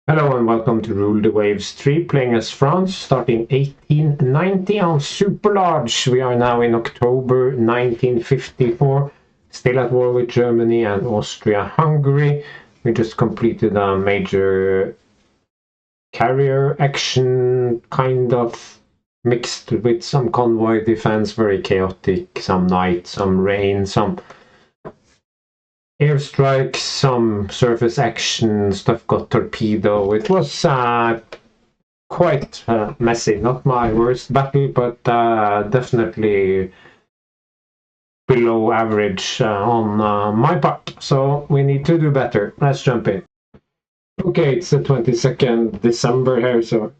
Hello and welcome to Rule the Waves 3, playing as France, starting 1890 on Super Large. We are now in October 1954, still at war with Germany and Austria-Hungary. We just completed a major carrier action, kind of mixed with some convoy defense, very chaotic, some night, some rain, some airstrikes, some surface action, stuff got torpedo. It was quite messy. Not my worst battle, but definitely below average on my part. So we need to do better. Let's jump in. Okay, it's the 22nd December here, so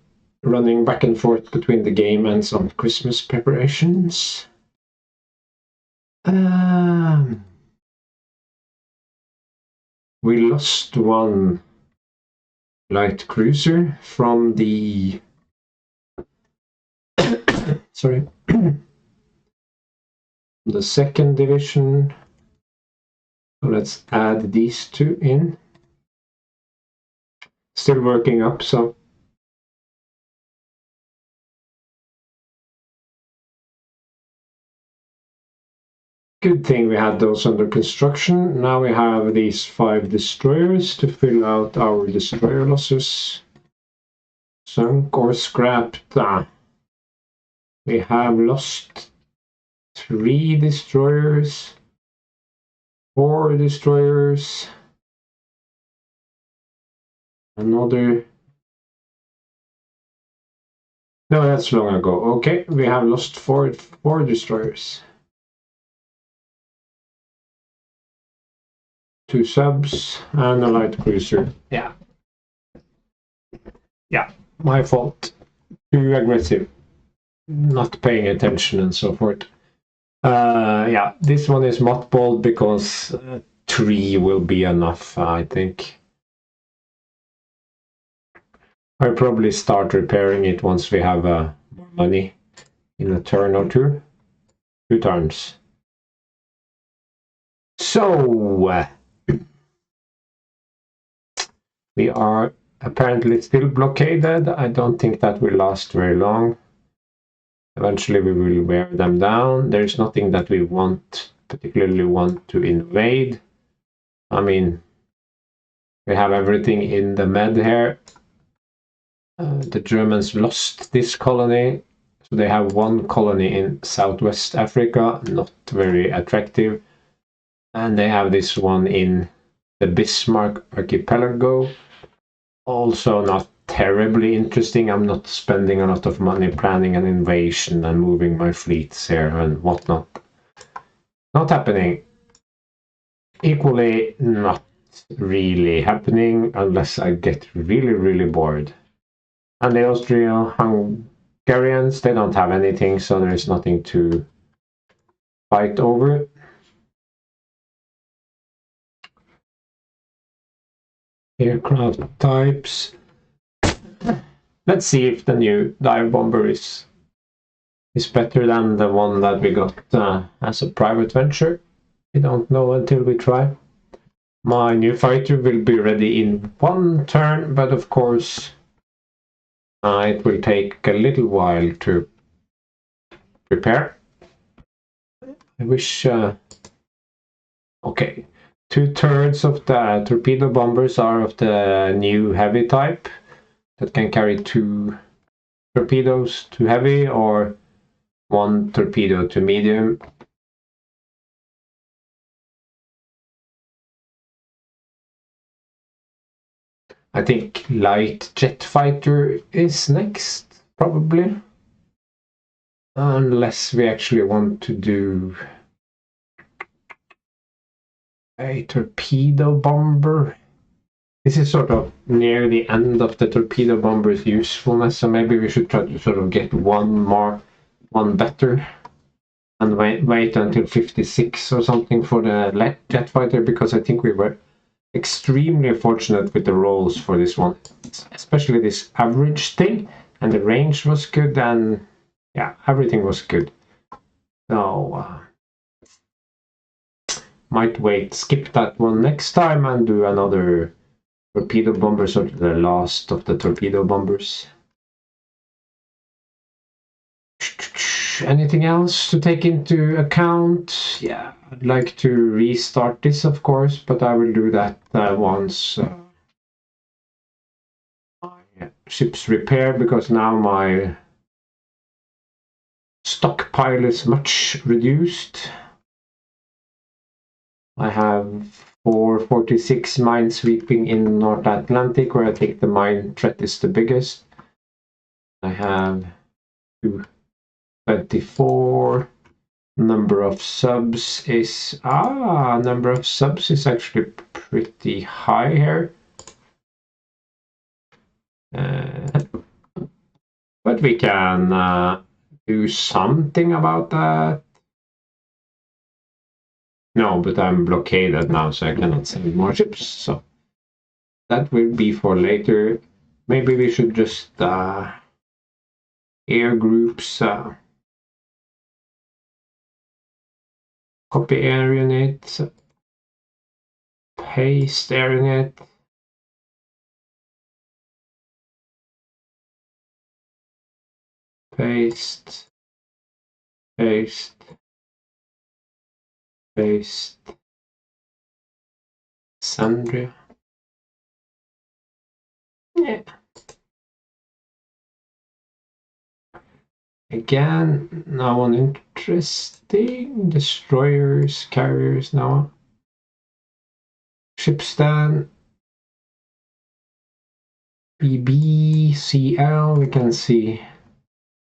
running back and forth between the game and some Christmas preparations. We lost one light cruiser from the sorry the second division, so let's add these two in. Still working up, so good thing we had those under construction. Now we have these 5 destroyers to fill out our destroyer losses. Sunk or scrapped. We have lost 3 destroyers, 4 destroyers, another. No, that's long ago. Okay, we have lost 4 destroyers. 2 subs and a light cruiser. Yeah, my fault. Too aggressive, not paying attention and so forth. Yeah, this one is mothballed because 3 will be enough, I think. I'll probably start repairing it once we have more money in a turn or 2. 2 turns. So we are apparently still blockaded. I don't think that will last very long. Eventually we will wear them down. There's nothing that we particularly want to invade. I mean, we have everything in the med here. The Germans lost this colony, so they have 1 colony in Southwest Africa, not very attractive. And they have this one in the Bismarck archipelago, also not terribly interesting. I'm not spending a lot of money planning an invasion and moving my fleets here and whatnot. Not happening. Equally not really happening unless I get really, really bored. And the Austro-Hungarians, they don't have anything, so there is nothing to fight over. Aircraft types. Let's see if the new dive bomber is better than the one that we got as a private venture. We don't know until we try. My new fighter will be ready in 1 turn, but of course it will take a little while to prepare. I wish... okay. 2/3 of the torpedo bombers are of the new heavy type that can carry 2 torpedoes to heavy or 1 torpedo to medium. I think light jet fighter is next, probably. Unless we actually want to do a torpedo bomber. This is sort of near the end of the torpedo bomber's usefulness, so maybe we should try to sort of get 1 better, and wait until 56 or something for the jet fighter, because I think we were extremely fortunate with the rolls for this one, especially this average thing, and the range was good, and yeah, everything was good. So might skip that one next time and do another torpedo bombers are the last of the torpedo bombers. Anything else to take into account? Yeah, I'd like to restart this, of course, but I will do that once my ship's repaired, because now my stockpile is much reduced. I have 446 minesweeping in North Atlantic, where I think the mine threat is the biggest. I have 224. Number of subs is actually pretty high here. But we can do something about that. No, but I'm blockaded now, so I cannot send more ships. So that will be for later. Maybe we should just air groups. Copy air unit. Paste air unit. Paste. Paste. Paste. Sandria. Yeah. Again, now one interesting. Destroyers, carriers now. Ship stand. BB, CL, we can see.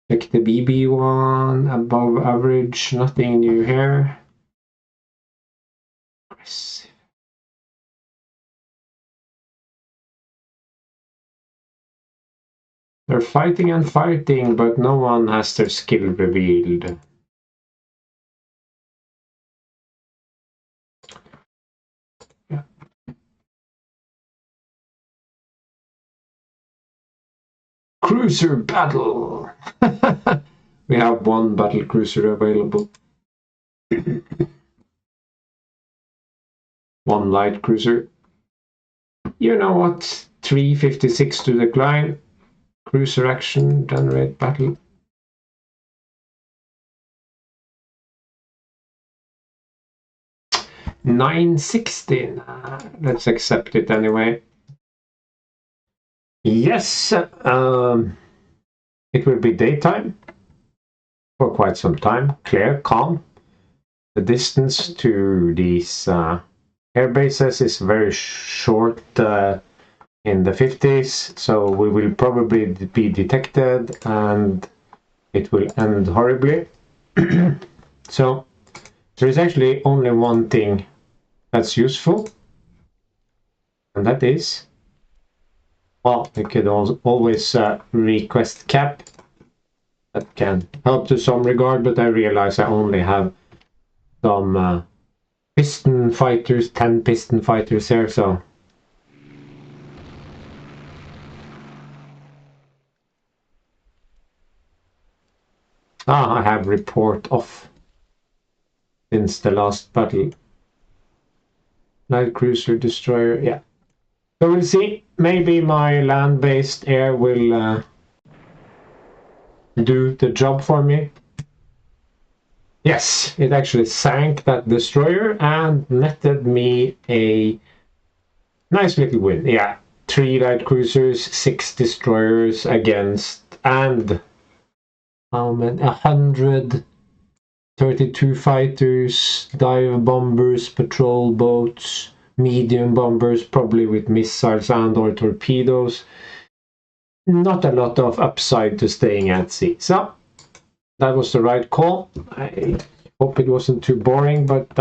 Like the BB one, above average, nothing new here. Aggressive. They're fighting and fighting, but no one has their skill revealed. Yeah. Cruiser battle! We have one battle cruiser available. One light cruiser. You know what? 356 to decline. Cruiser action, generate battle. $9.16. Let's accept it anyway. Yes, it will be daytime for quite some time. Clear, calm. The distance to these air bases is very short in the 50s, so we will probably be detected and it will end horribly. So there is actually only one thing that's useful, and that is, well, we could always request cap. That can help to some regard, but I realize I only have some piston fighters, 10 piston fighters here, so I have report off since the last battle. Light cruiser destroyer, yeah. So we'll see. Maybe my land-based air will do the job for me. Yes, it actually sank that destroyer and netted me a nice little win. Yeah, 3 light cruisers, 6 destroyers against, and 132 fighters, dive bombers, patrol boats, medium bombers, probably with missiles and or torpedoes. Not a lot of upside to staying at sea. So that was the right call. I hope it wasn't too boring, but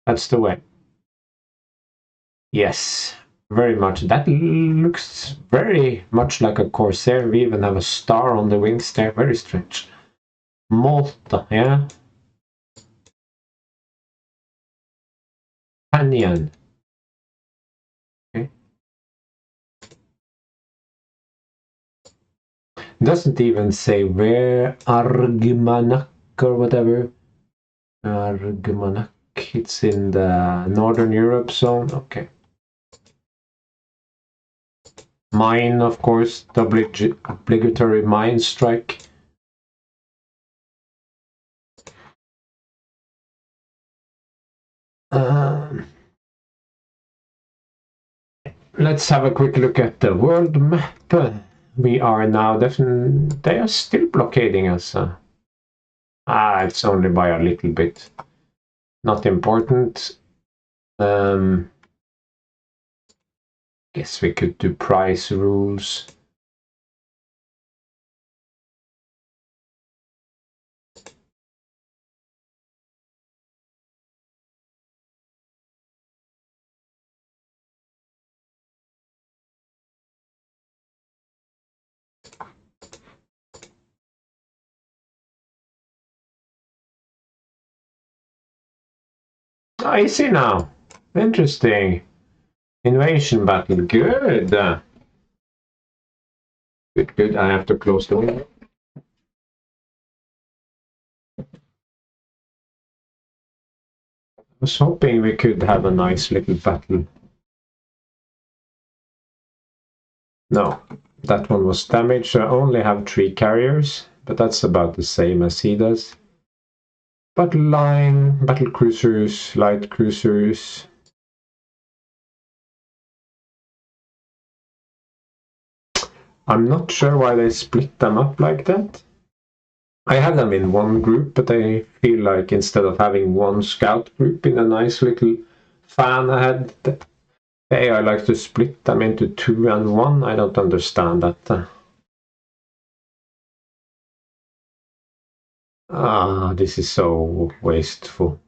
that's the way. Yes, very much. That looks very much like a Corsair. We even have a star on the wings there. Very strange. Malta, yeah. Canyon. Okay. Doesn't even say where. Argmanak or whatever. Argmanak. It's in the Northern Europe zone. Okay. Mine, of course, the obligatory mine strike. Let's have a quick look at the world map. We are now definitely... They are still blockading us. It's only by a little bit. Not important. Guess we could do price rules. I see now. Interesting. Invasion battle. Good. Good. I have to close the window. I was hoping we could have a nice little battle. No, that one was damaged. I only have 3 carriers, but that's about the same as he does. Battle line, battle cruisers, light cruisers. I'm not sure why they split them up like that. I had them in one group, but I feel like instead of having one scout group in a nice little fan ahead, hey, I like to split them into 2 and 1. I don't understand that. This is so wasteful.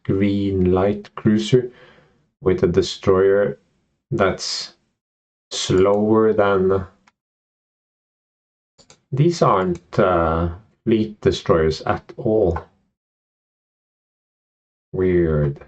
Green light cruiser with a destroyer that's slower than... These aren't fleet destroyers at all. Weird.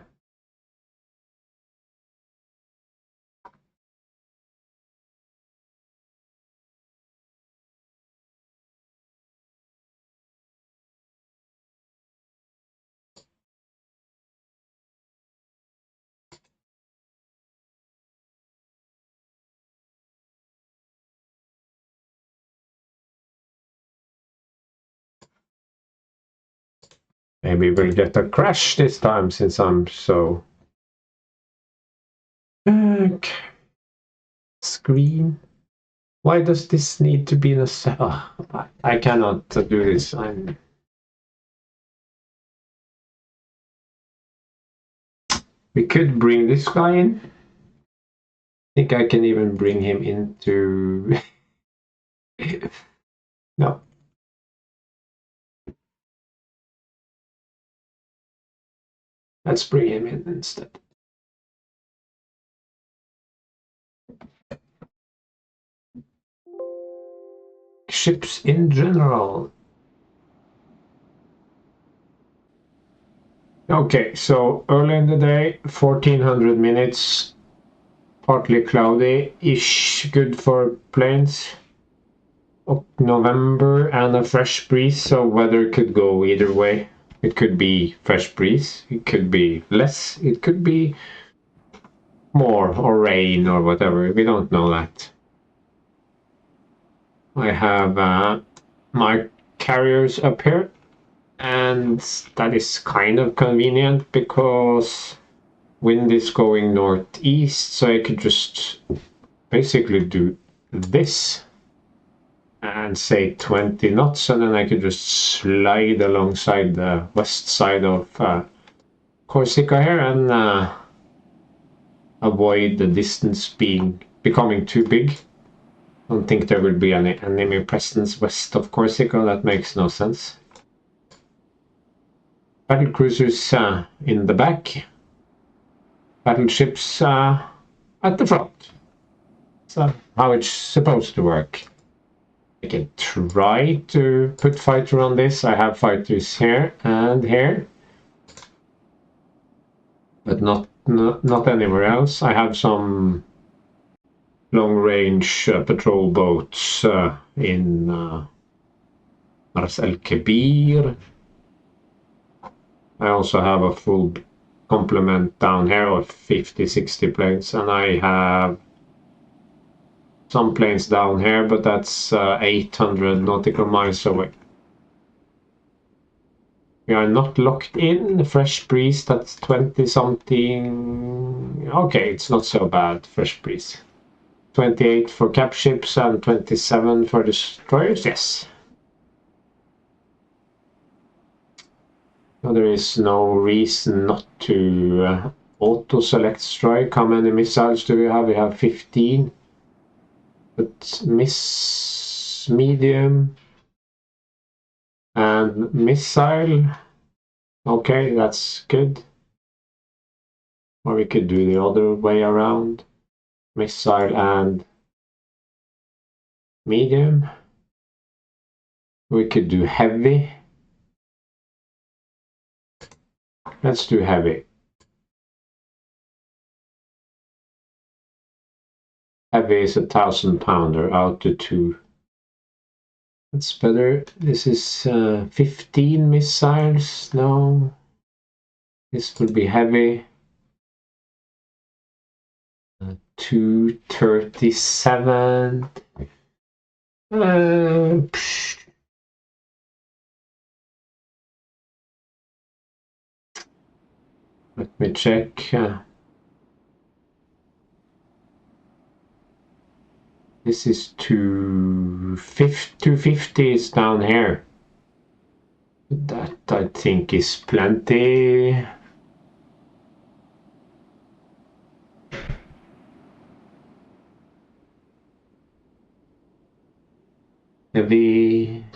Maybe we'll get a crash this time since I'm so... Screen. Why does this need to be in a... I cannot do this. We could bring this guy in. I think I can even bring him into... No. Let's bring him in instead. Ships in general. Okay, so early in the day, 1400 minutes, partly cloudy-ish, good for planes. November and a fresh breeze, so weather could go either way. It could be fresh breeze, it could be less, it could be more, or rain, or whatever. We don't know that. I have my carriers up here, and that is kind of convenient because wind is going northeast, so I could just basically do this and say 20 knots, and then I could just slide alongside the west side of Corsica here and avoid the distance becoming too big. I don't think there will be any enemy presence west of Corsica. That makes no sense. Battle cruisers in the back, battleships at the front. So how it's supposed to work. I can try to put fighter on this. I have fighters here and here, but not anywhere else. I have some long-range patrol boats in Ras El Kebir. I also have a full complement down here of 50-60 planes, and I have some planes down here, but that's 800 nautical miles away. We are not locked in. Fresh breeze, that's 20 something. Okay, it's not so bad. Fresh breeze. 28 for cap ships and 27 for destroyers. Yes. So there is no reason not to auto select strike. How many missiles do we have? We have 15. But medium and missile. Okay, that's good. Or we could do the other way around. Missile and medium. We could do heavy. Let's do heavy. Heavy is 1,000-pounder out to 2. That's better. This is 15 missiles. No. This will be heavy. 237. Let me check. 250 is down here. That I think is plenty. Heavy.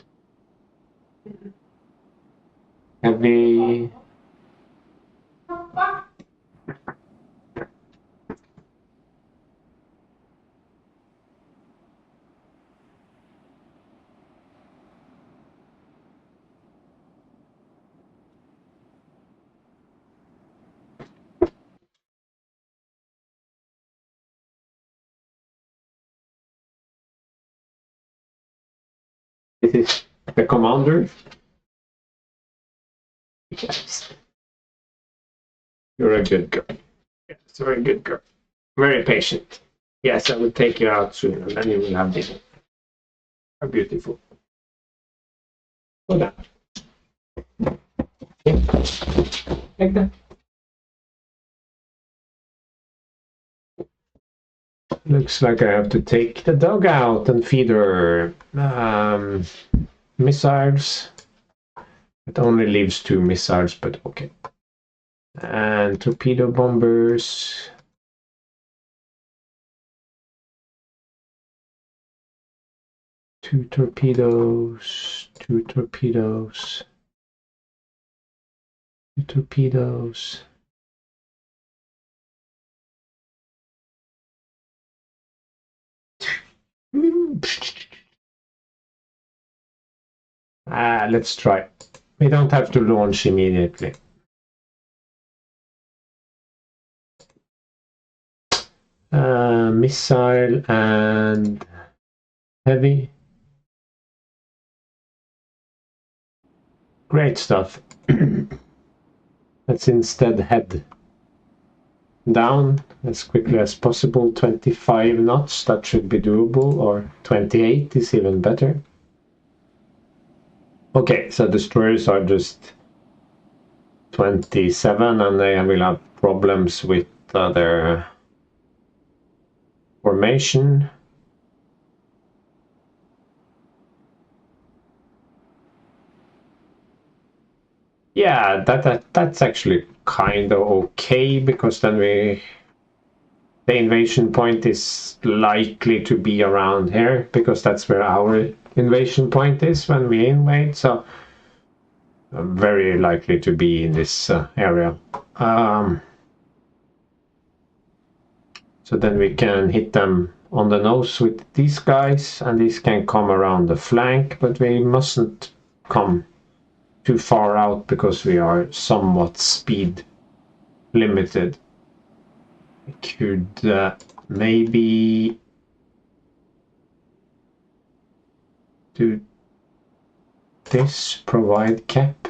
This is the commander. Yes. You're a good girl. Yes, very good girl. Very patient. Yes, I will take you out soon, and then you will have dinner. How beautiful. Hold on. Like that. Looks like I have to take the dog out and feed her. Missiles. It only leaves 2 missiles, but okay. And torpedo bombers. Two torpedoes. Let's try. We don't have to launch immediately. Missile and heavy. Great stuff. Let's instead head down as quickly as possible. 25 knots, that should be doable, or 28 is even better. Okay, so destroyers are just 27 and they will have problems with their formation. Yeah, that's actually kind of okay, because then the invasion point is likely to be around here, because that's where our invasion point is when we invade, so very likely to be in this area. So then we can hit them on the nose with these guys, and these can come around the flank, but we mustn't come too far out because we are somewhat speed limited. We could maybe do this, provide cap.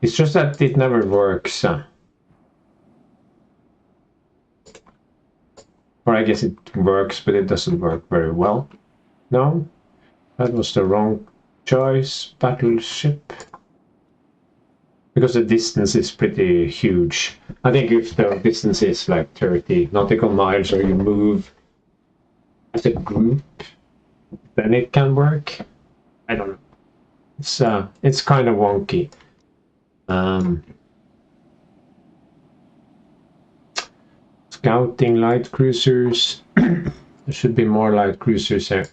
It's just that it never works. Or I guess it works, but it doesn't work very well. No, that was the wrong choice. Battleship. Because the distance is pretty huge. I think if the distance is like 30 nautical miles, or you move as a group, then it can work. I don't know. It's kind of wonky. Scouting light cruisers. There should be more light cruisers here.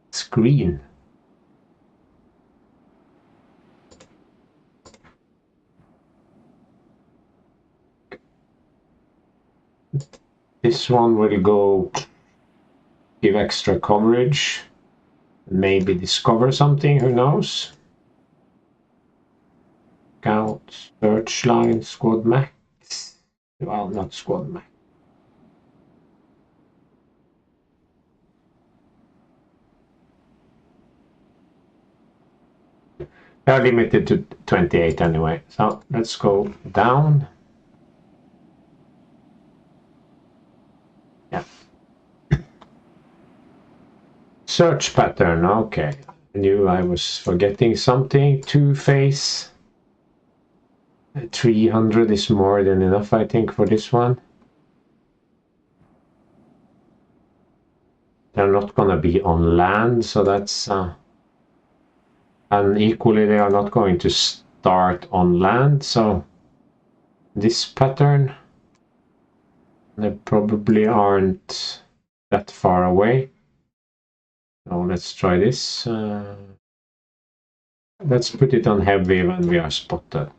It's green. This one will go give extra coverage. Maybe discover something, who knows? Scout, searchline, squad max. Well, not squad max. They're limited to 28 anyway, so let's go down. Yeah. Search pattern, okay. I knew I was forgetting something. Two-phase. 300 is more than enough, I think, for this one. They're not gonna be on land, so that's... and equally, they are not going to start on land, so... This pattern... They probably aren't that far away. So let's try this. Let's put it on heavy when we are spotted.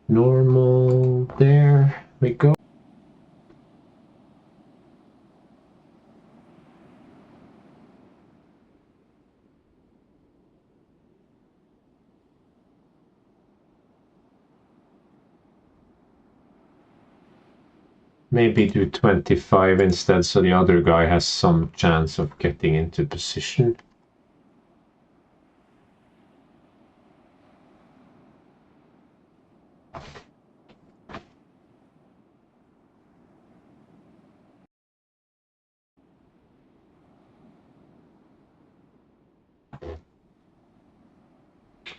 Normal, there we go. Maybe do 25 instead, so the other guy has some chance of getting into position.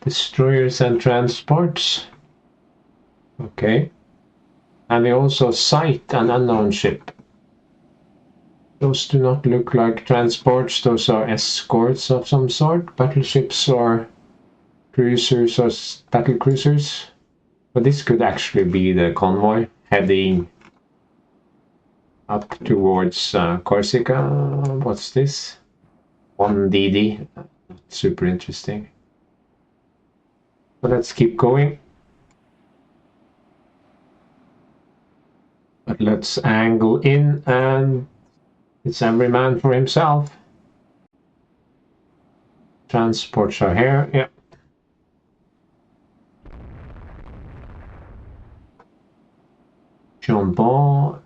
Destroyers and transports. Okay. And we also sight an unknown ship. Those do not look like transports, those are escorts of some sort, battleships or cruisers or battle cruisers. But this could actually be the convoy heading up towards Corsica. What's this? 1DD. Super interesting. But let's keep going. But let's angle in, and it's every man for himself. Transports are here, yeah. Jambon.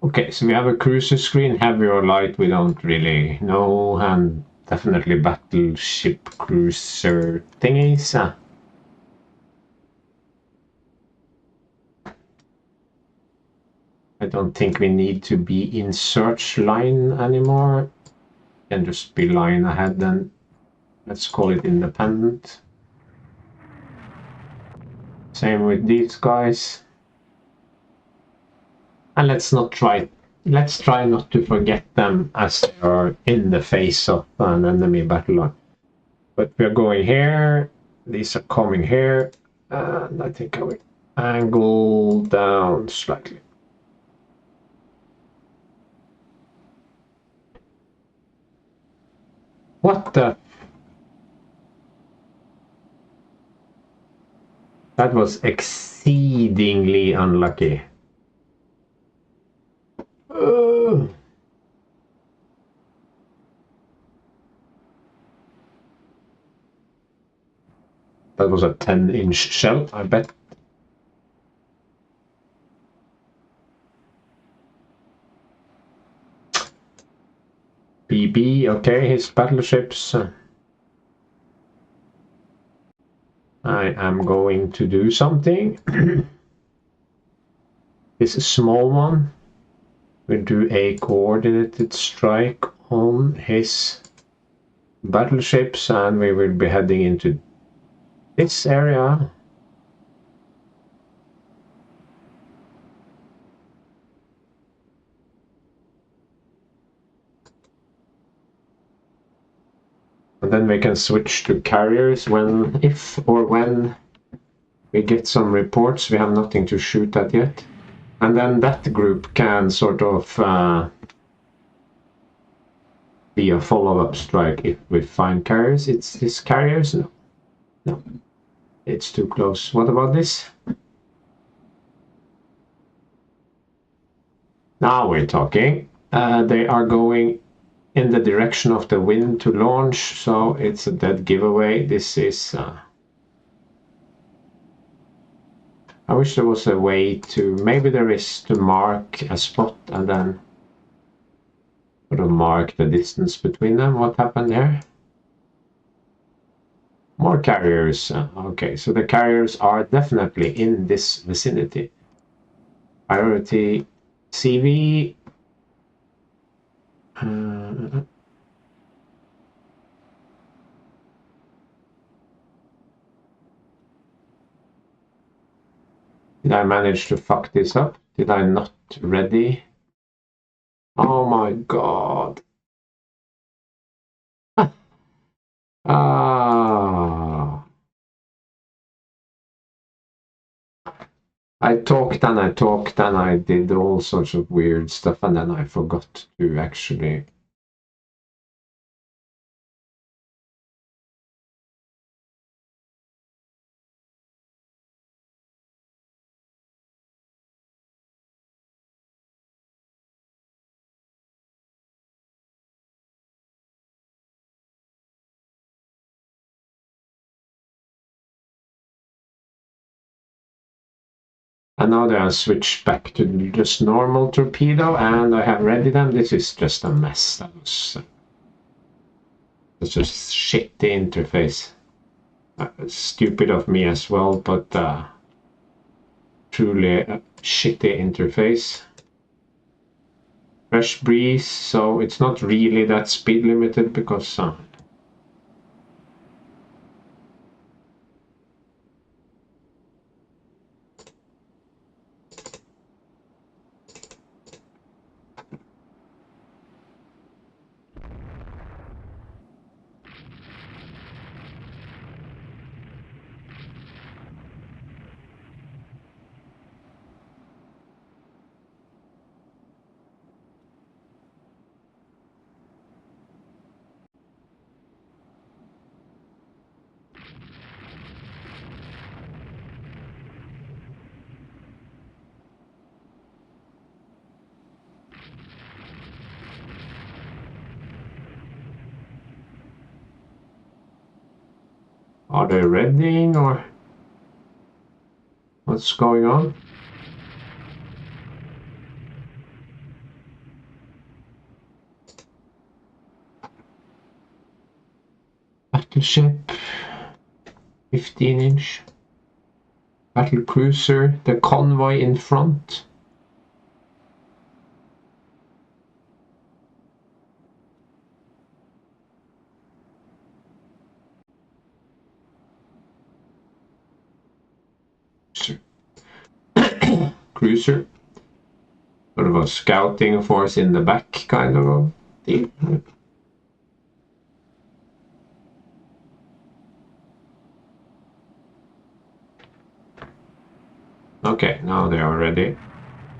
Okay, so we have a cruiser screen, heavy or light, we don't really know, and definitely battleship cruiser thingies. I don't think we need to be in search line anymore. We can just be line ahead, then let's call it independent. Same with these guys. And let's try not to forget them as they are in the face of an enemy battle line. But we're going here, these are coming here, and I think I will angle down slightly. What the? That was exceedingly unlucky. That was a 10-inch shell, I bet. BB, okay, his battleships. I am going to do something. This small one will do a coordinated strike on his battleships, and we will be heading into this area. And then we can switch to carriers if or when we get some reports. We have nothing to shoot at yet. And then that group can sort of be a follow-up strike if we find carriers. It's this carriers? No, it's too close. What about this? Now we're talking. They are going in the direction of the wind to launch, so it's a dead giveaway. This is... I wish there was a way to... Maybe there is to mark a spot and then sort of mark the distance between them. What happened there? More carriers. Okay, so the carriers are definitely in this vicinity. Priority CV. Did I manage to fuck this up? Did I not ready? Oh my god. Ah. I talked and I talked and I did all sorts of weird stuff, and then I forgot to actually... And now they are switched back to just normal torpedo, and I have ready them. This is just a mess. That's just shitty interface. Stupid of me as well, but truly a shitty interface. Fresh breeze, so it's not really that speed limited because are they readying or what's going on? Battleship, 15-inch. Battle cruiser, the convoy in front. Cruiser. Sort of a scouting force in the back kind of a deal. Okay, now they are ready.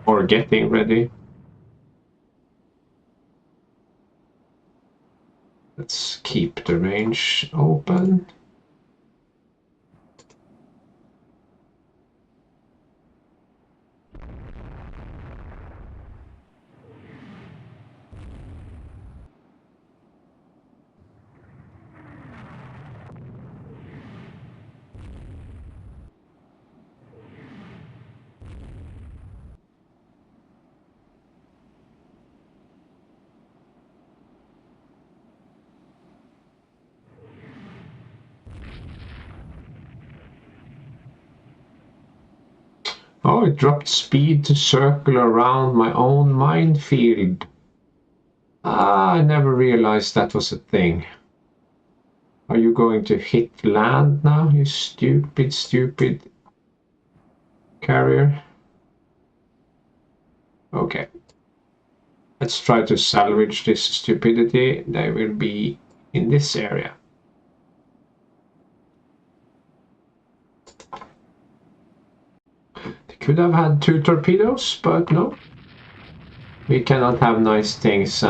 Or getting ready. Let's keep the range open. Oh, it dropped speed to circle around my own minefield. Ah, I never realized that was a thing. Are you going to hit land now, you stupid, stupid carrier? Okay. Let's try to salvage this stupidity. They will be in this area. They could have had 2 torpedoes, but no. We cannot have nice things.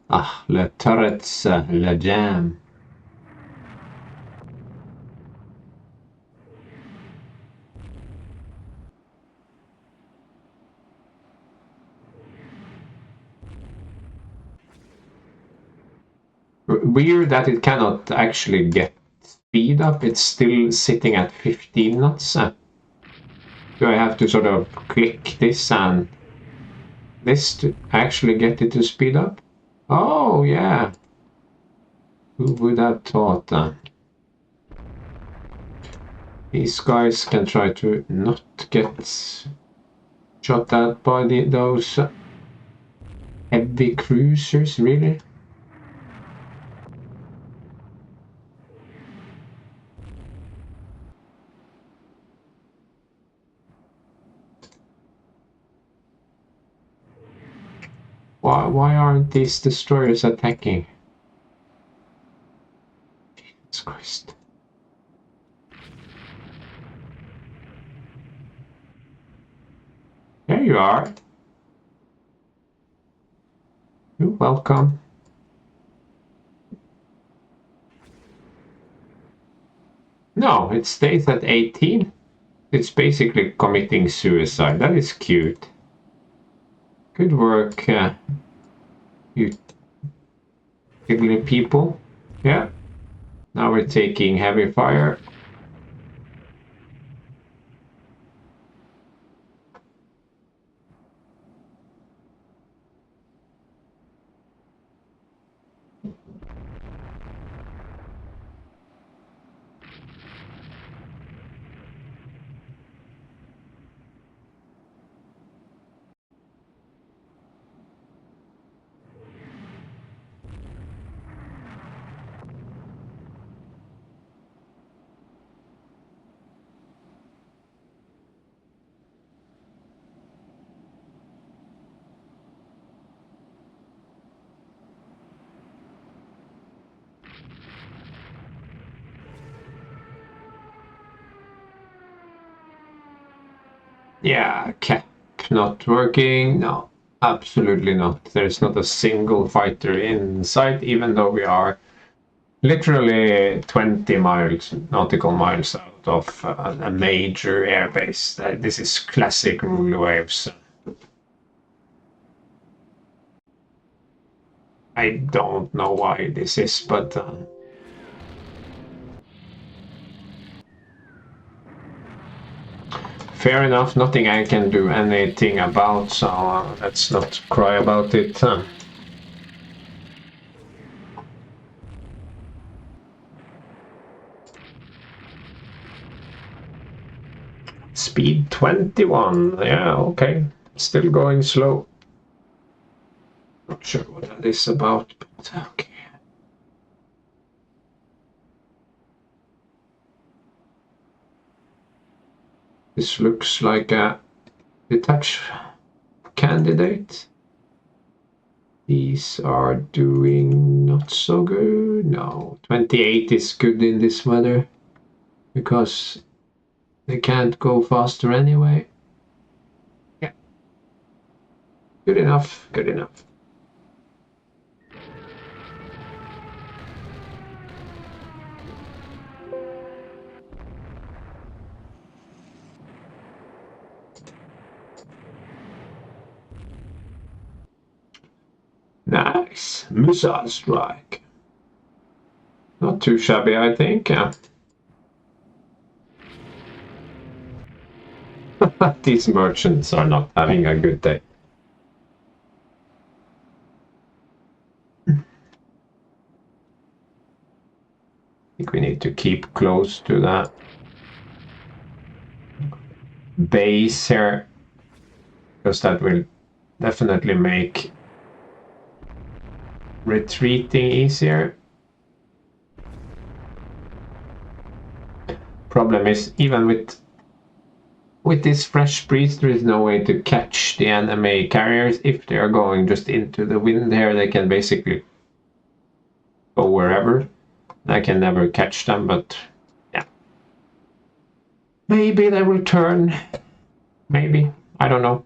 Ah, le turrets, le jam. Weird that it cannot actually get speed up. It's still sitting at 15 knots. Do I have to sort of click this and this to actually get it to speed up? Oh, yeah. Who would have thought that? These guys can try to not get shot at by those heavy cruisers, really? Why aren't these destroyers attacking? Jesus Christ. There you are. You're welcome. No, it stays at 18. It's basically committing suicide. That is cute. Good work, you ugly people. Yeah. Now we're taking heavy fire. Yeah, cap not working. No, absolutely not. There's not a single fighter in sight, even though we are literally 20 nautical miles out of a major airbase. This is classic rule waves. I don't know why this is, but fair enough. Nothing I can do anything about, so let's not cry about it. Speed 21. Yeah, okay. Still going slow. Not sure what that is about, but okay. This looks like a detach candidate. These are doing not so good. No, 28 is good in this weather because they can't go faster anyway. Yeah. Good enough, good enough. Nice. Missile strike. Not too shabby, I think. Yeah. These merchants are not having a good day. I think we need to keep close to that base here, because that will definitely make retreating easier. Problem is, even with this fresh breeze, there is no way to catch the enemy carriers. If they are going just into the wind here, they can basically go wherever. I can never catch them, but yeah. Maybe they will turn. Maybe. I don't know.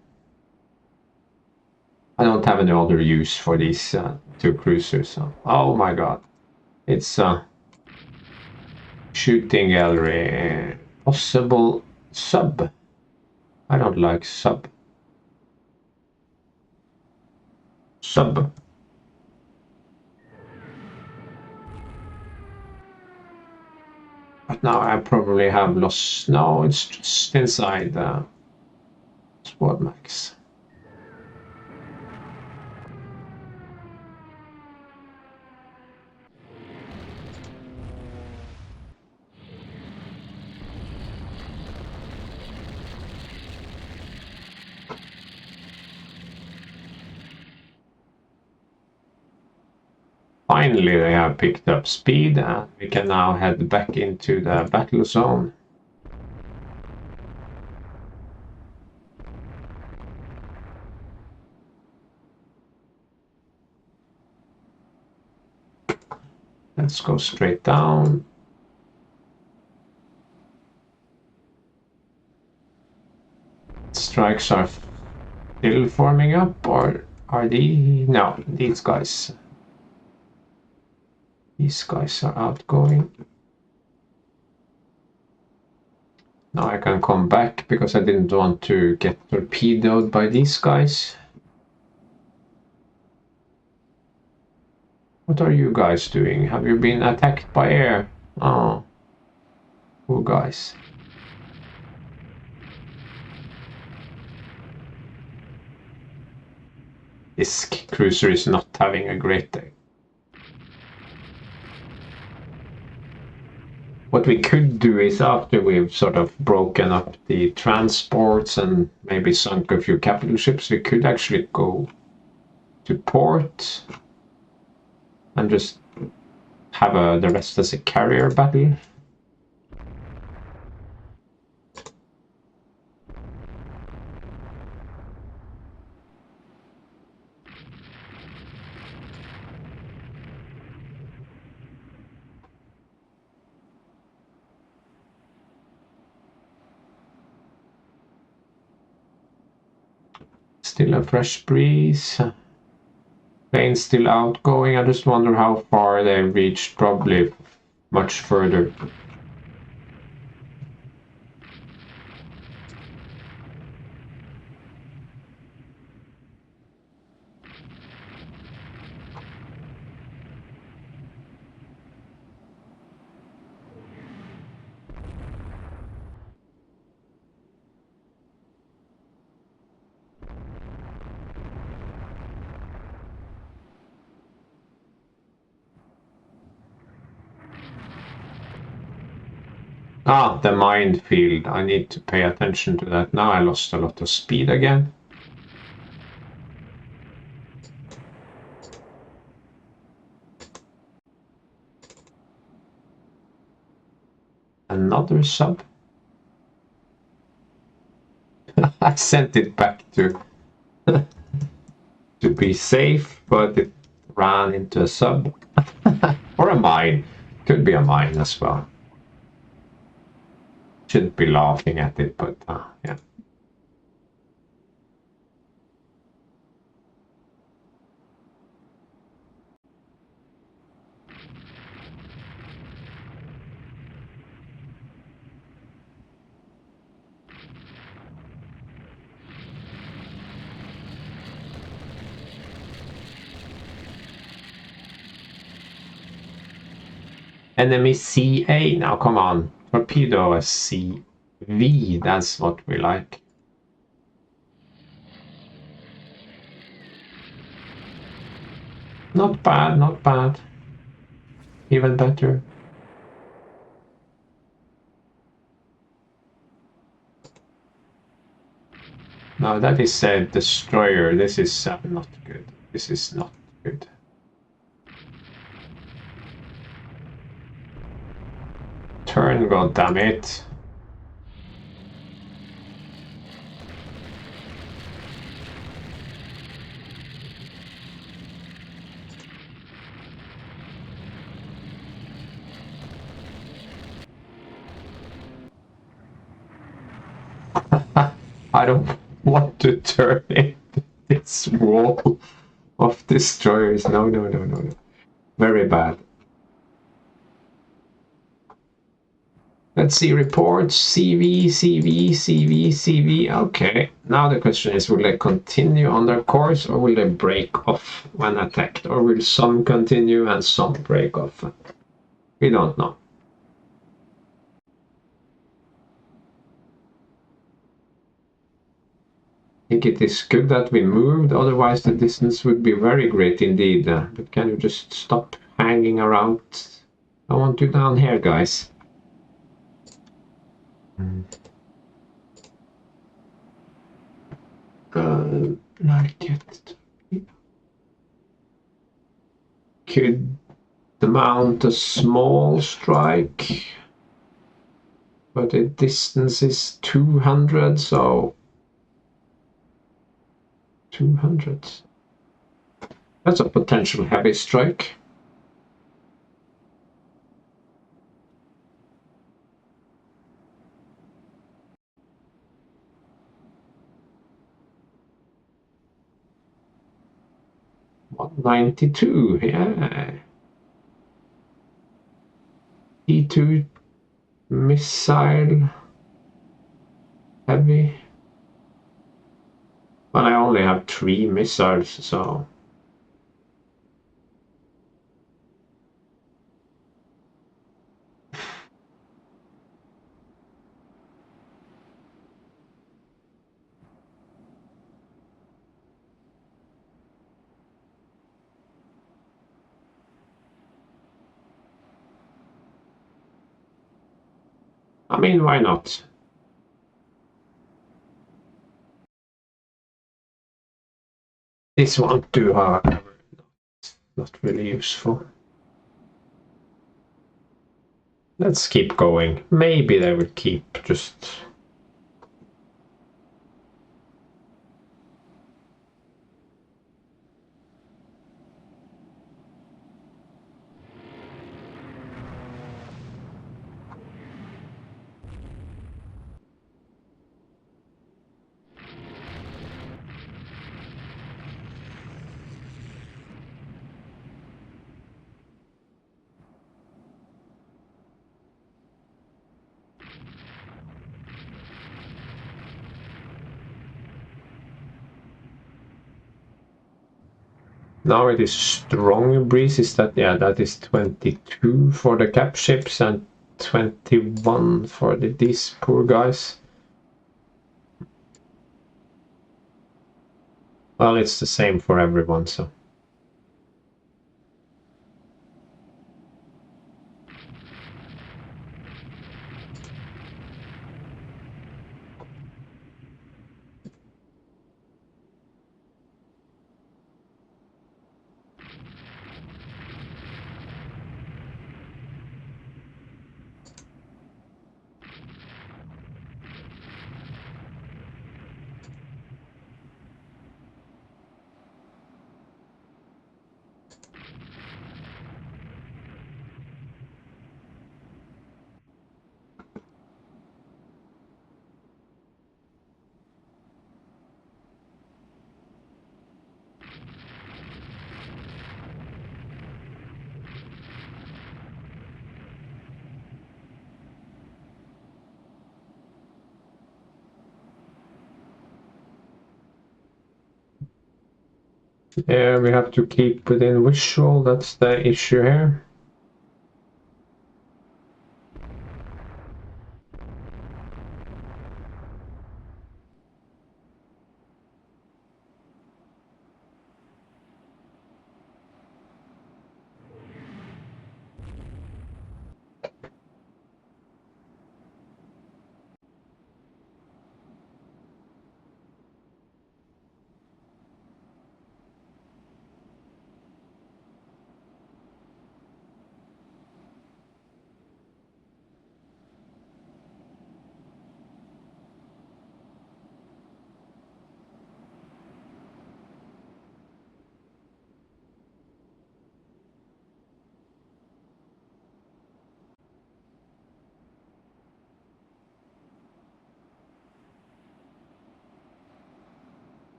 I don't have any other use for these two cruisers. So. Oh my god. It's shooting gallery. Possible sub. I don't like sub. Sub. But now I probably have lost. No, it's just inside the squad max. Finally, they have picked up speed and we can now head back into the battle zone. Let's go straight down. Strikes are still forming up, or are they? No, these guys. These guys are outgoing. Now I can come back because I didn't want to get torpedoed by these guys. What are you guys doing? Have you been attacked by air? Oh, poor guys. This cruiser is not having a great day. What we could do is, after we've sort of broken up the transports and maybe sunk a few capital ships, we could actually go to port and just have the rest as a carrier battle. Still a fresh breeze. Planes still outgoing. I just wonder how far they've reached. Probably much further. Ah, the minefield. I need to pay attention to that. Now I lost a lot of speed again. Another sub. I sent it back to be safe, but it ran into a sub. Or a mine. Could be a mine as well. Shouldn't be laughing at it, but yeah. Enemy CA. Now come on. Torpedo a CV. That's what we like. Not bad, not bad. Even better. No, that is a destroyer. This is not good. This is not good. Turn, goddammit. I don't want to turn into this wall of destroyers. No, no, no, no, no. Very bad. Let's see reports. CV, CV, CV, CV. Okay. Now the question is, will they continue on their course or will they break off when attacked? Or will some continue and some break off? We don't know. I think it is good that we moved, otherwise the distance would be very great indeed. But can you just stop hanging around? I want you down here, guys. Like it. Could mount a small strike, but the distance is 200, so 200. That's a potential heavy strike. $192, yeah. E2 missile heavy. But I only have 3 missiles, so I mean, why not? This won't do, however. Not really useful. Let's keep going. Maybe they will keep just... Now it is strong breeze. Is that, yeah, that is 22 for the cap ships and 21 for these poor guys. Well, it's the same for everyone, so. Yeah, we have to keep within visual, that's the issue here.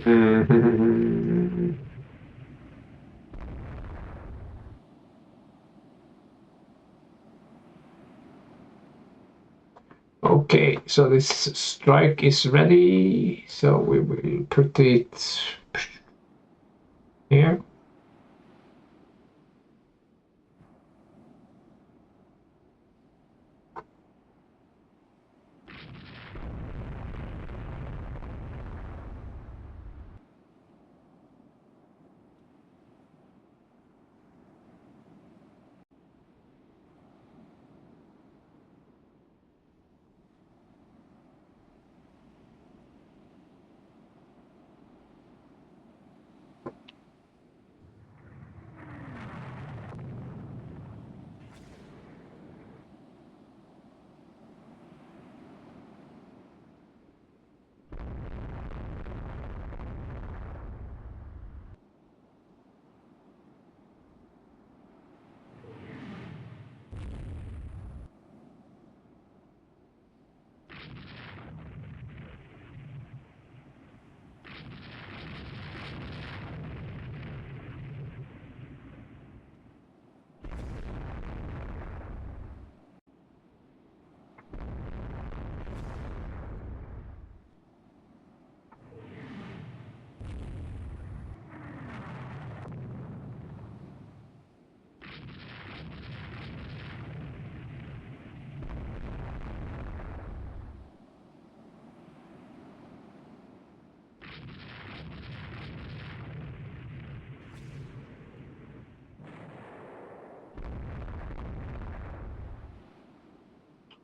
Mhm. Okay, so this strike is ready, so we will put it here.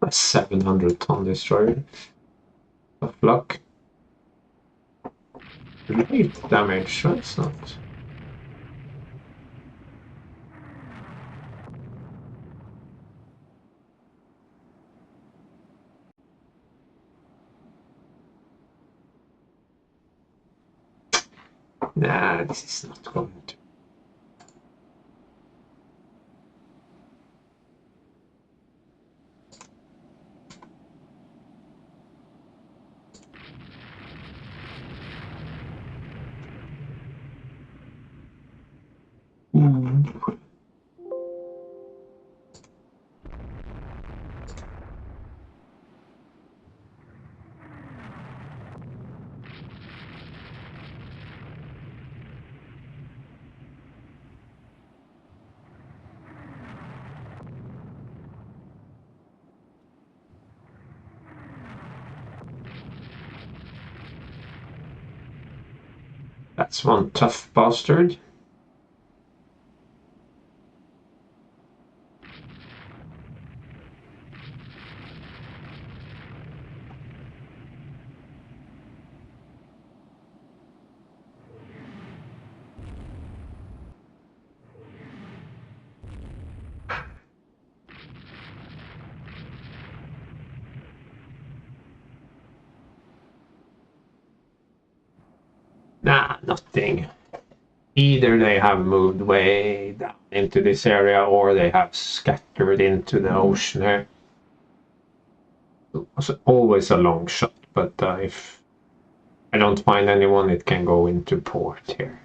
A 700-ton destroyer. Tough luck. Light damage, that's not. Nah, this is not going to. That's one tough bastard. Nah, nothing. Either they have moved way down into this area or they have scattered into the ocean here. It's always a long shot, but if I don't find anyone, it can go into port here.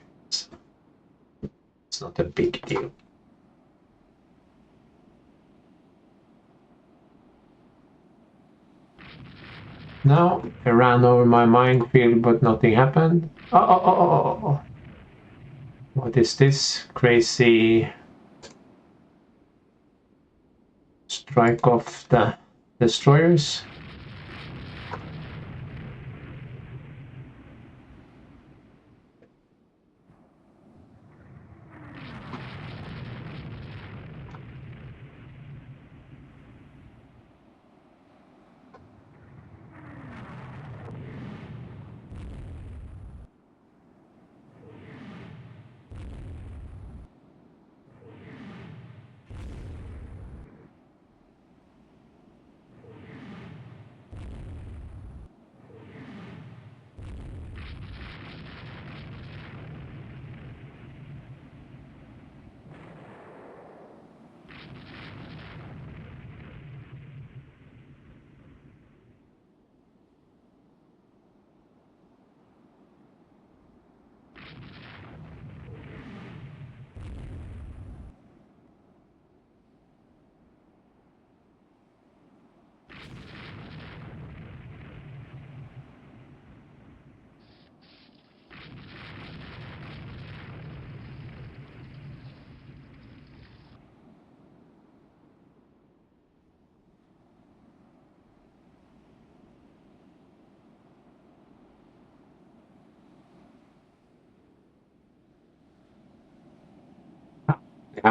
It's not a big deal. Now I ran over my minefield, but nothing happened. Oh. What is this crazy strike off the destroyers?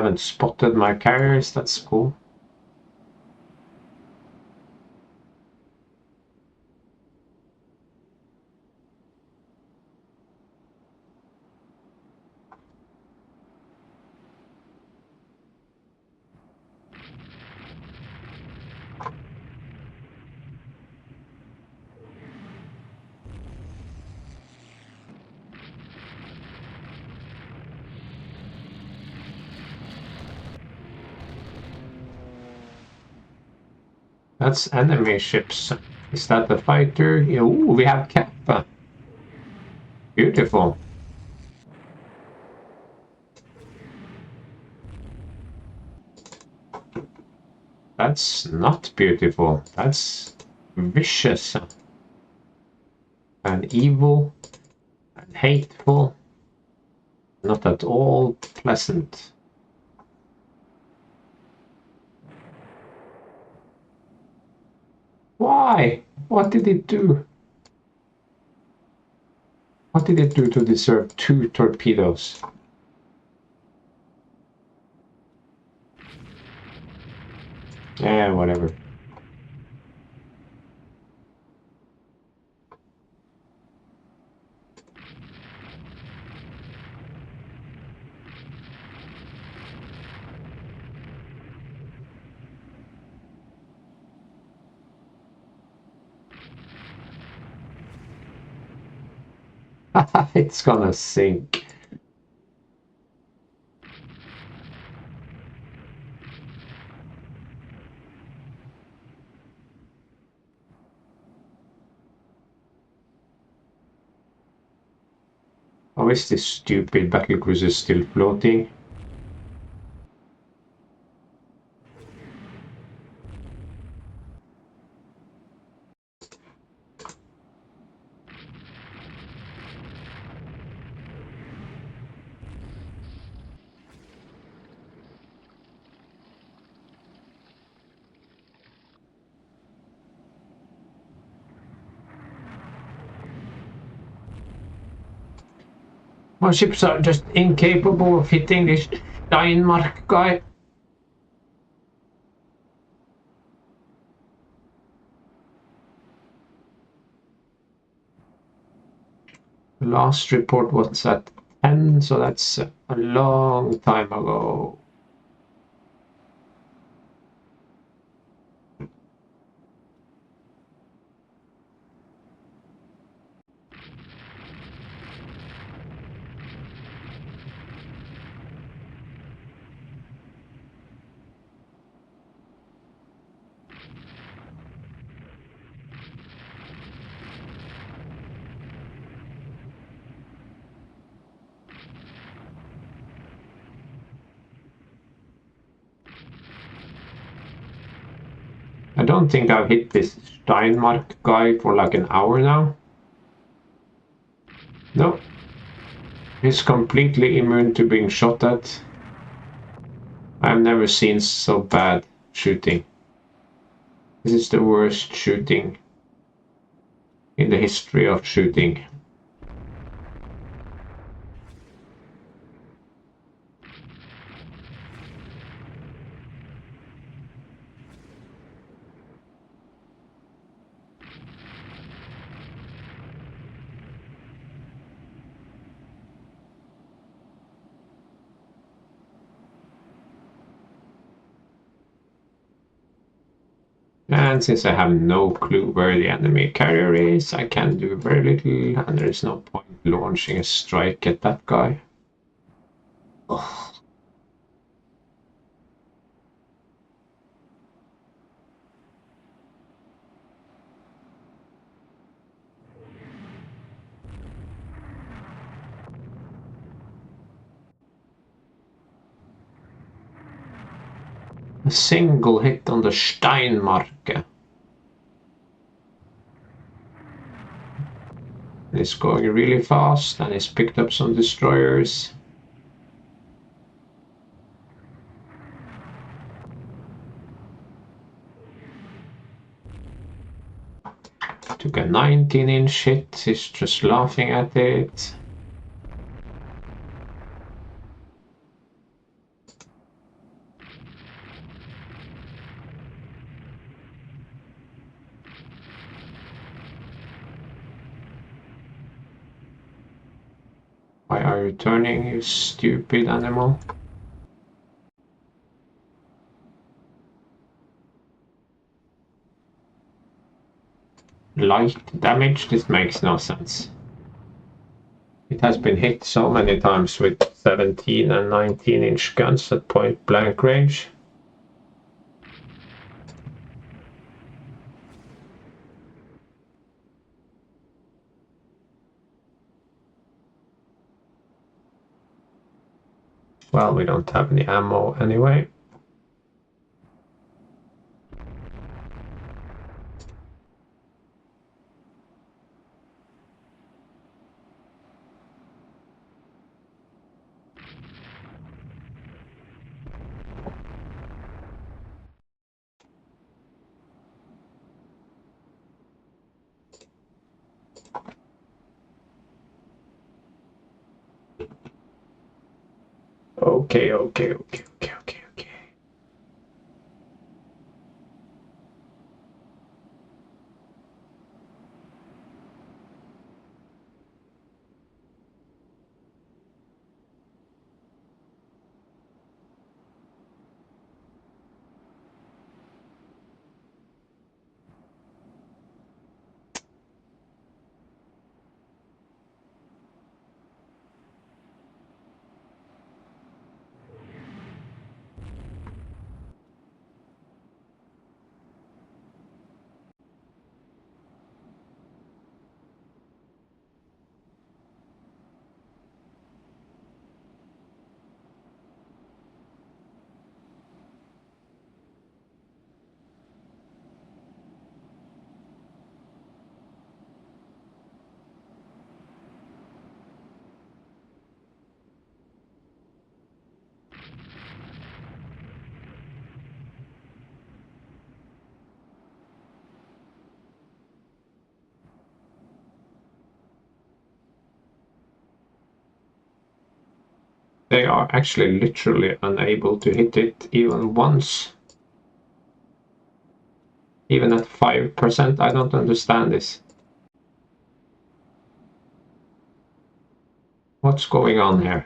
haven't spotted my carriers. That's cool. That's enemy ships. Is that the fighter? Ooh, we have Kappa. Beautiful. That's not beautiful. That's vicious and evil and hateful. Not at all pleasant. Why? What did it do? What did it do to deserve 2 torpedoes? Yeah, whatever. It's gonna sink. How is this stupid battlecruiser still floating? My ships are just incapable of hitting this Steinmark guy. The last report was at 10, so that's a long time ago. I don't think I've hit this Steinmark guy for like an hour now. No. He's completely immune to being shot at. I've never seen so bad shooting. This is the worst shooting in the history of shooting. And since I have no clue where the enemy carrier is, I can do very little, and there is no point launching a strike at that guy. Ugh. A single hit on the Steinmark. It's going really fast, and it's picked up some destroyers. Took a 19-inch hit, he's just laughing at it. Why are you turning, you stupid animal? Light damage? This makes no sense. It has been hit so many times with 17 and 19-inch guns at point blank range. Well, we don't have any ammo anyway. Okay. They are actually literally unable to hit it even once. Even at 5%, I don't understand this. What's going on here?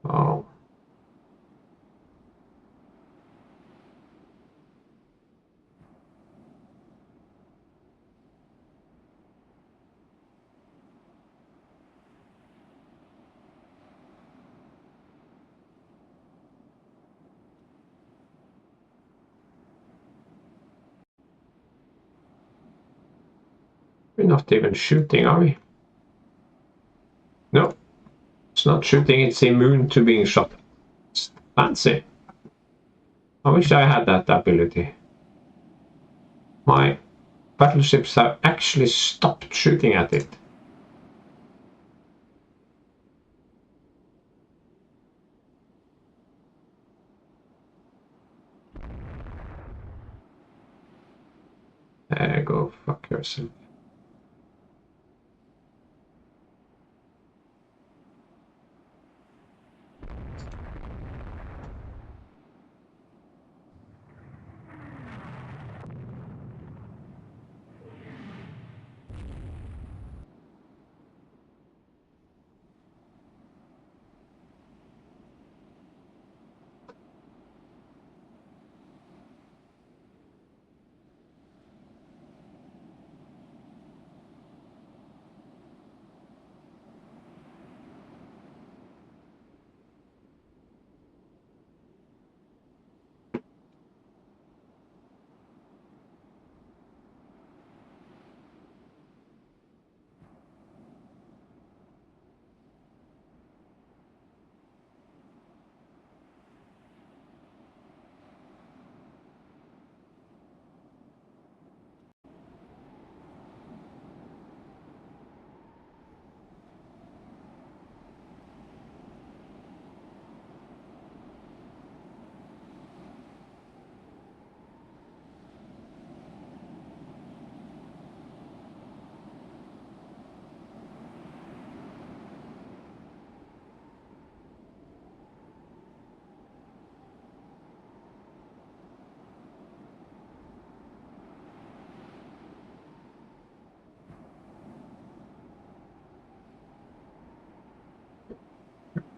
Oh. We're not even shooting, are we? No, it's not shooting, it's immune to being shot. It's fancy. I wish I had that ability. My battleships have actually stopped shooting at it. Go fuck yourself.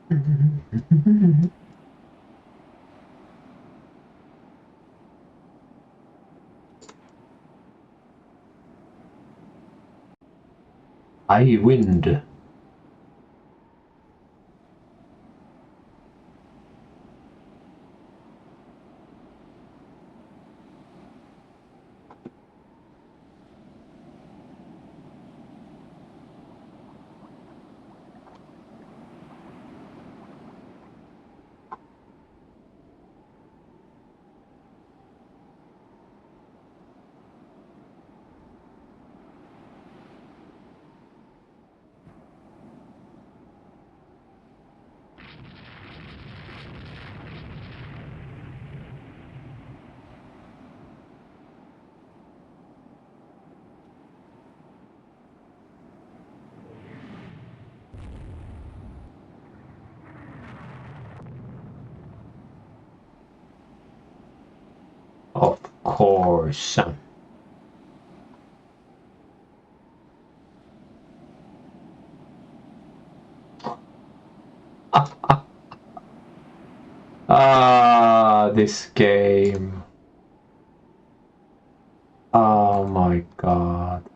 High wind. Of course. Ah, this game. Oh my god.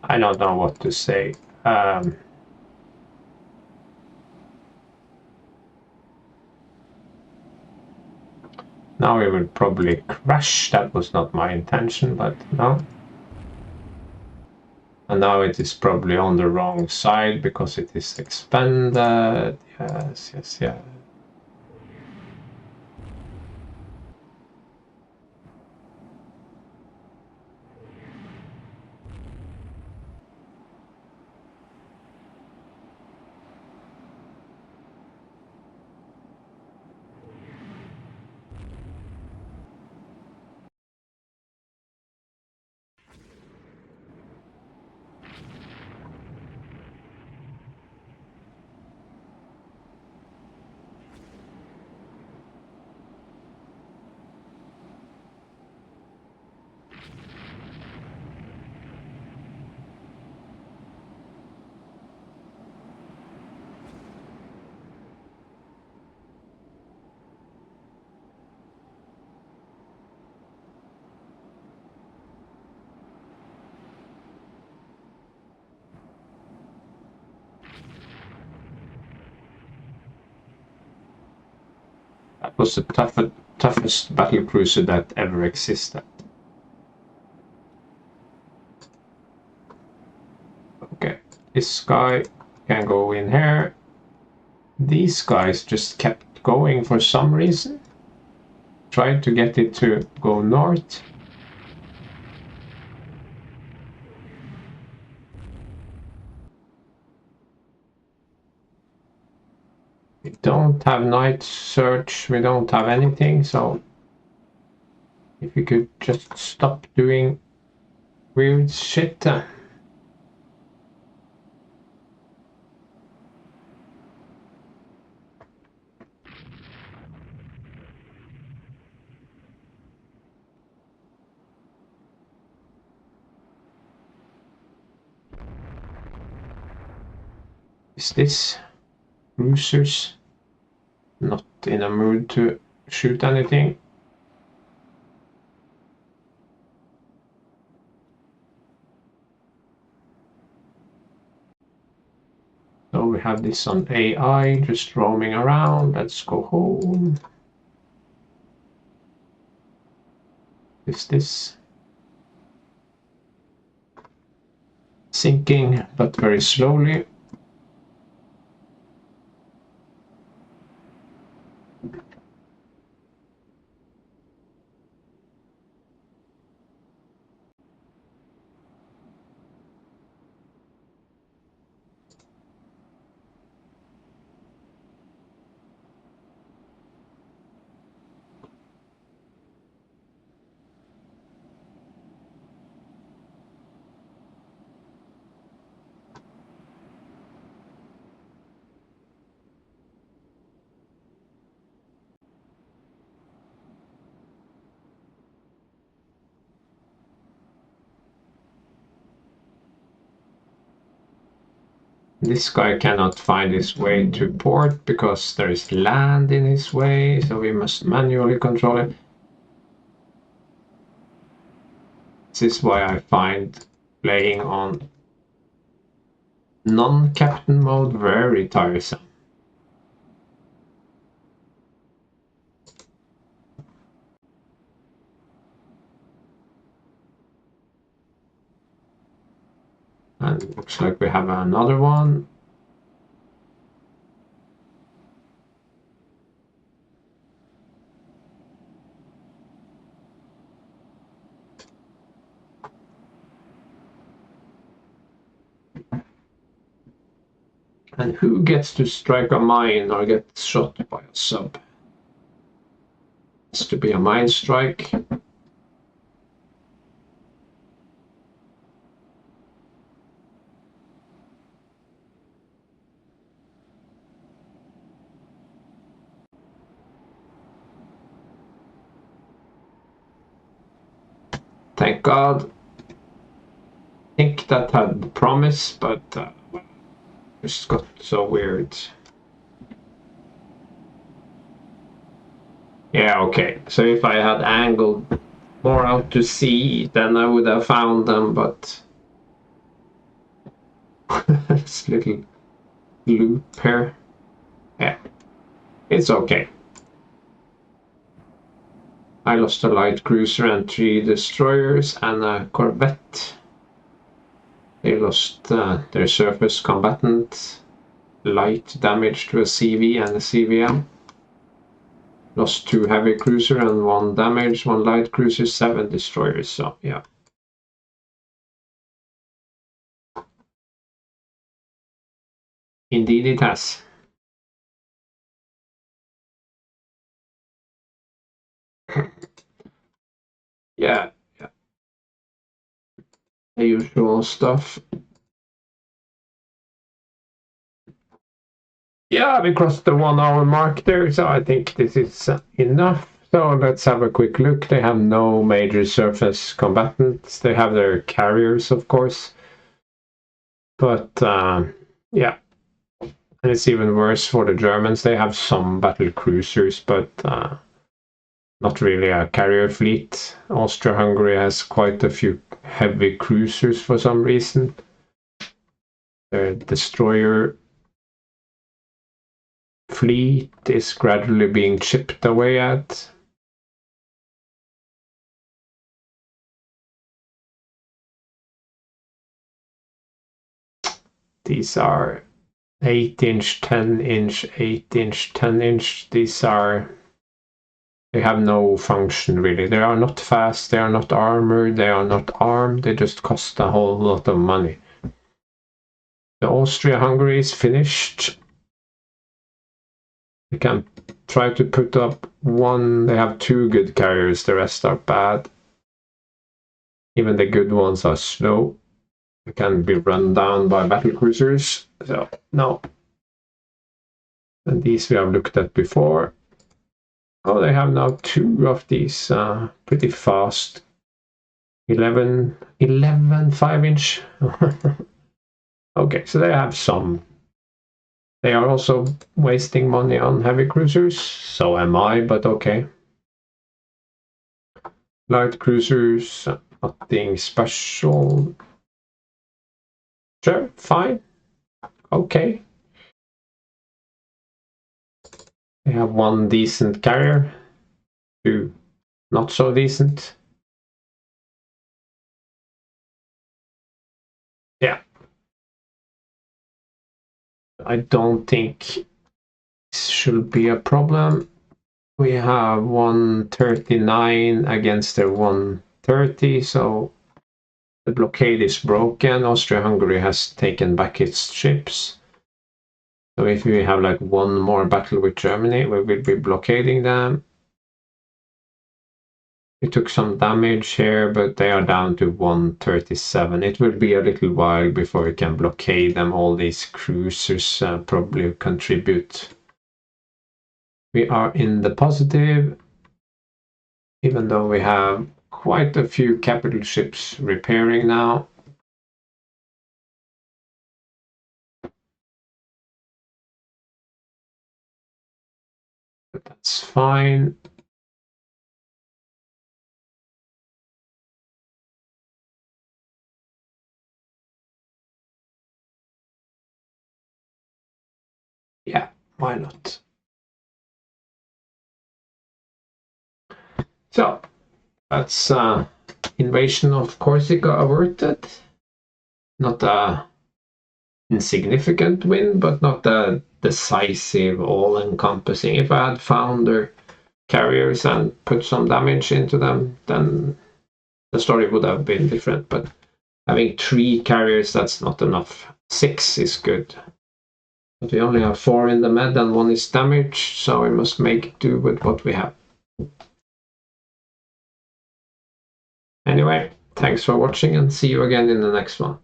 I don't know what to say. Now we will probably crash. That was not my intention, but no. And now it is probably on the wrong side because it is expanded. Yes, yes, yes. That was the toughest battle cruiser that ever existed. Okay, this guy can go in here. These guys just kept going for some reason. Tried to get it to go north. We don't have night search, we don't have anything, so if we could just stop doing weird shit. Is this cruisers not in a mood to shoot anything? So we have this on AI just roaming around. Let's go home. Is this sinking, but very slowly? This guy cannot find his way to port because there is land in his way, so we must manually control it. This is why I find playing on non-captain mode very tiresome. And it looks like we have another one. And who gets to strike a mine or get shot by a sub? It's to be a mine strike. Thank God. I think that had the promise, but it just got so weird. Yeah, okay. So if I had angled more out to sea, then I would have found them, but this little loop here. Yeah, it's okay. I lost a light cruiser and 3 destroyers and a corvette. They lost their surface combatant, light damage to a CV and a CVM. Lost 2 heavy cruiser and 1 damage, 1 light cruiser, 7 destroyers, so yeah. Indeed it has. Yeah, yeah. The usual stuff. Yeah, we crossed the 1 hour mark there, so I think this is enough. So let's have a quick look. They have no major surface combatants. They have their carriers, of course. But yeah, and it's even worse for the Germans. They have some battle cruisers, but not really a carrier fleet. Austria-Hungary has quite a few heavy cruisers for some reason. Their destroyer fleet is gradually being chipped away at. These are 8-inch, 10-inch, 8-inch, 10-inch. These are, they have no function really. They are not fast, they are not armored, they are not armed, they just cost a whole lot of money. The Austria-Hungary is finished. They can try to put up 1, they have 2 good carriers, the rest are bad. Even the good ones are slow. They can be run down by battle cruisers, so no. And these we have looked at before. Oh, they have now 2 of these pretty fast 11 5-inch. Okay, so they have some. They are also wasting money on heavy cruisers, so am I, but okay. Light cruisers, nothing special. Sure, fine. Okay. They have 1 decent carrier, 2 not so decent. Yeah. I don't think this should be a problem. We have 139 against the 130, so the blockade is broken. Austria-Hungary has taken back its ships. So if we have like 1 more battle with Germany, we will be blockading them. We took some damage here, but they are down to 137. It will be a little while before we can blockade them. All these cruisers probably contribute. We are in the positive, even though we have quite a few capital ships repairing now. but that's fine. Yeah, why not? So that's invasion of Corsica averted. Not a insignificant win, but not a decisive, all-encompassing. If I had found their carriers and put some damage into them, then the story would have been different. But having 3 carriers, that's not enough. 6 is good. But we only have 4 in the med and 1 is damaged, so we must make do with what we have. Anyway, thanks for watching and see you again in the next one.